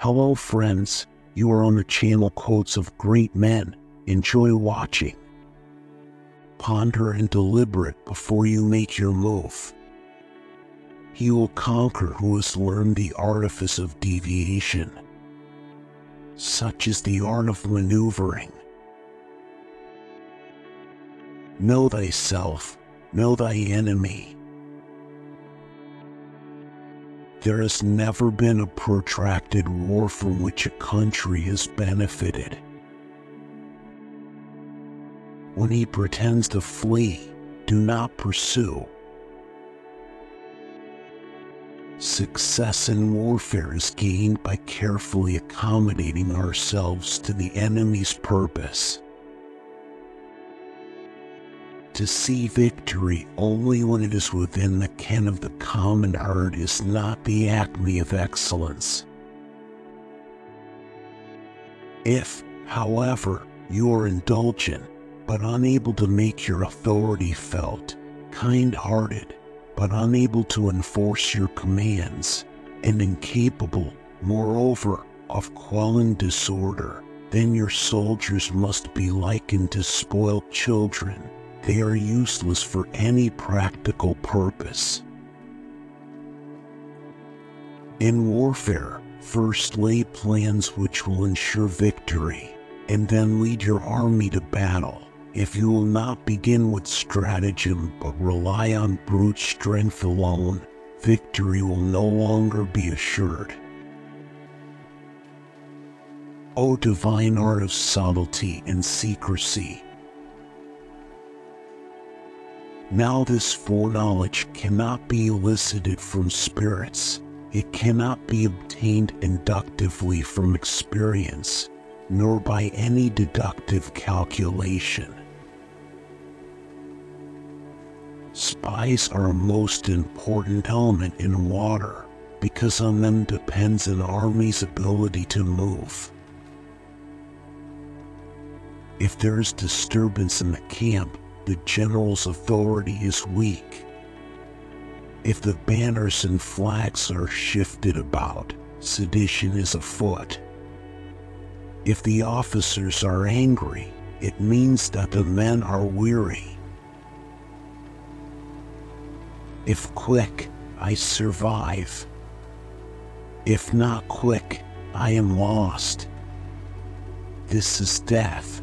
Hello friends, you are on the channel Quotes of Great Men. Enjoy watching. Ponder and deliberate before you make your move. He will conquer who has learned the artifice of deviation. Such is the art of maneuvering. Know thyself, know thy enemy. There has never been a protracted war from which a country has benefited. When he pretends to flee, do not pursue. Success in warfare is gained by carefully accommodating ourselves to the enemy's purpose. To see victory only when it is within the ken of the common herd is not the acme of excellence. If, however, you are indulgent, but unable to make your authority felt, kind-hearted, but unable to enforce your commands, and incapable, moreover, of quelling disorder, then your soldiers must be likened to spoiled children. They are useless for any practical purpose. In warfare, first lay plans which will ensure victory, and then lead your army to battle. If you will not begin with stratagem but rely on brute strength alone, victory will no longer be assured. O divine art of subtlety and secrecy! Now this foreknowledge cannot be elicited from spirits, it cannot be obtained inductively from experience, nor by any deductive calculation. Spies are a most important element in water, because on them depends an army's ability to move. If there is disturbance in the camp, the general's authority is weak. If the banners and flags are shifted about, sedition is afoot. If the officers are angry, it means that the men are weary. If quick, I survive. If not quick, I am lost. This is death.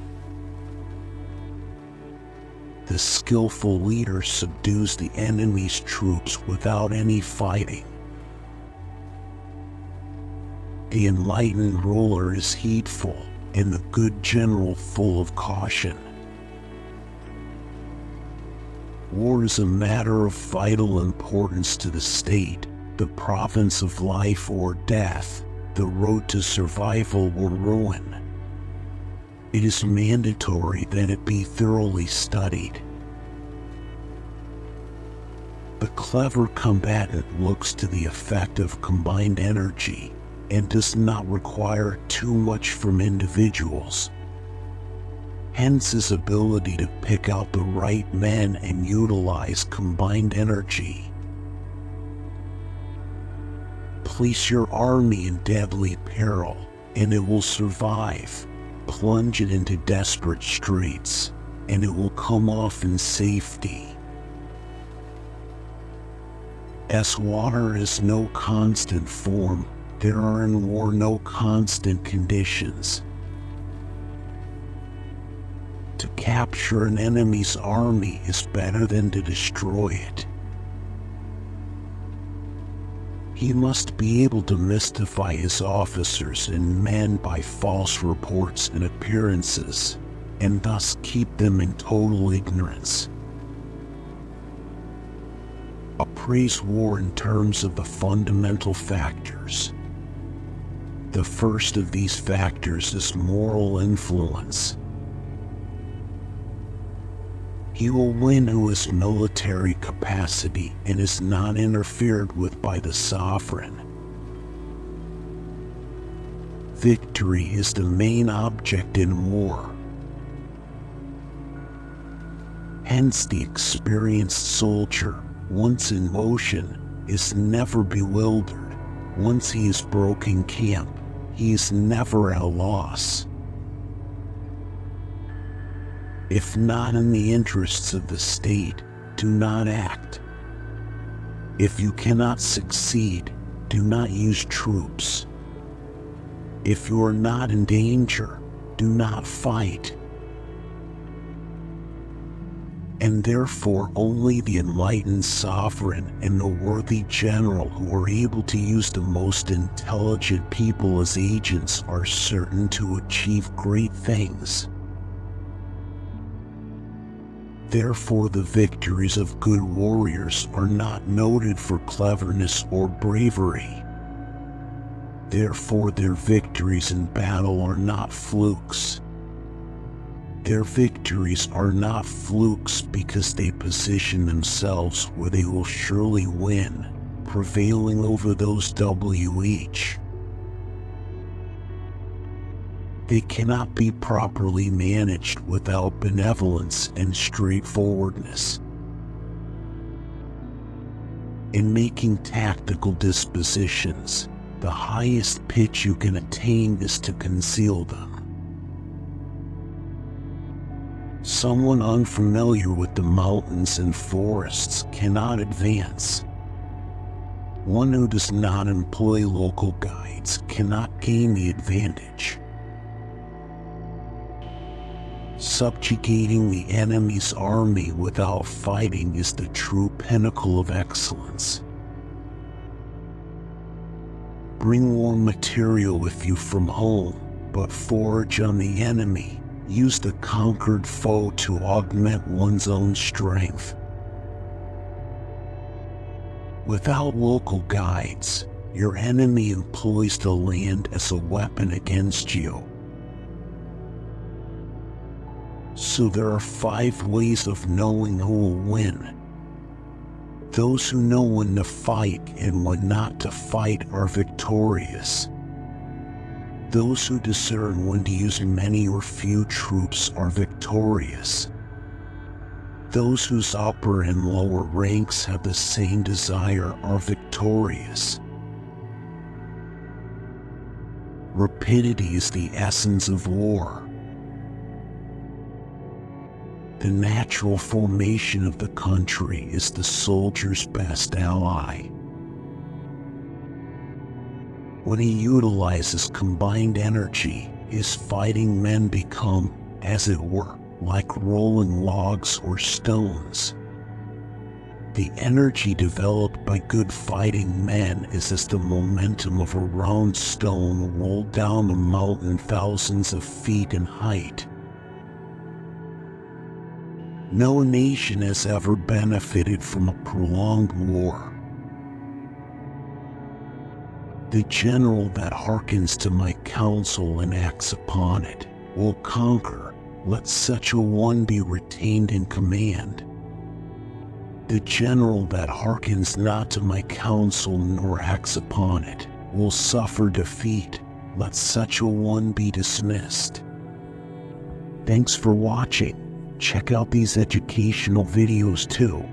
The skillful leader subdues the enemy's troops without any fighting. The enlightened ruler is heedful, and the good general full of caution. War is a matter of vital importance to the state, the province of life or death, the road to survival or ruin. It is mandatory that it be thoroughly studied. The clever combatant looks to the effect of combined energy, and does not require too much from individuals. Hence his ability to pick out the right men and utilize combined energy. Place your army in deadly peril, and it will survive. Plunge it into desperate straits, and it will come off in safety. As water is no constant form, there are in war no constant conditions. To capture an enemy's army is better than to destroy it. He must be able to mystify his officers and men by false reports and appearances, and thus keep them in total ignorance. Appraise war in terms of the fundamental factors. The first of these factors is moral influence. He will win who has military capacity and is not interfered with by the sovereign. Victory is the main object in war. Hence the experienced soldier, once in motion, is never bewildered. Once he is broken camp, he is never at a loss. If not in the interests of the state, do not act. If you cannot succeed, do not use troops. If you are not in danger, do not fight. And therefore only the enlightened sovereign and the worthy general who are able to use the most intelligent people as agents are certain to achieve great things. Therefore the victories of good warriors are not noted for cleverness or bravery. Therefore their victories in battle are not flukes. Their victories are not flukes because they position themselves where they will surely win, prevailing over those WH. They cannot be properly managed without benevolence and straightforwardness. In making tactical dispositions, the highest pitch you can attain is to conceal them. Someone unfamiliar with the mountains and forests cannot advance. One who does not employ local guides cannot gain the advantage. Subjugating the enemy's army without fighting is the true pinnacle of excellence. Bring warm material with you from home, but forage on the enemy. Use the conquered foe to augment one's own strength. Without local guides, your enemy employs the land as a weapon against you. So there are 5 ways of knowing who will win. Those who know when to fight and when not to fight are victorious. Those who discern when to use many or few troops are victorious. Those whose upper and lower ranks have the same desire are victorious. Rapidity is the essence of war. The natural formation of the country is the soldier's best ally. When he utilizes combined energy, his fighting men become, as it were, like rolling logs or stones. The energy developed by good fighting men is as the momentum of a round stone rolled down a mountain thousands of feet in height. No nation has ever benefited from a prolonged war. The general that hearkens to my counsel and acts upon it will conquer. Let such a one be retained in command. The general that hearkens not to my counsel nor acts upon it will suffer defeat. Let such a one be dismissed. Thanks for watching. Check out these educational videos too.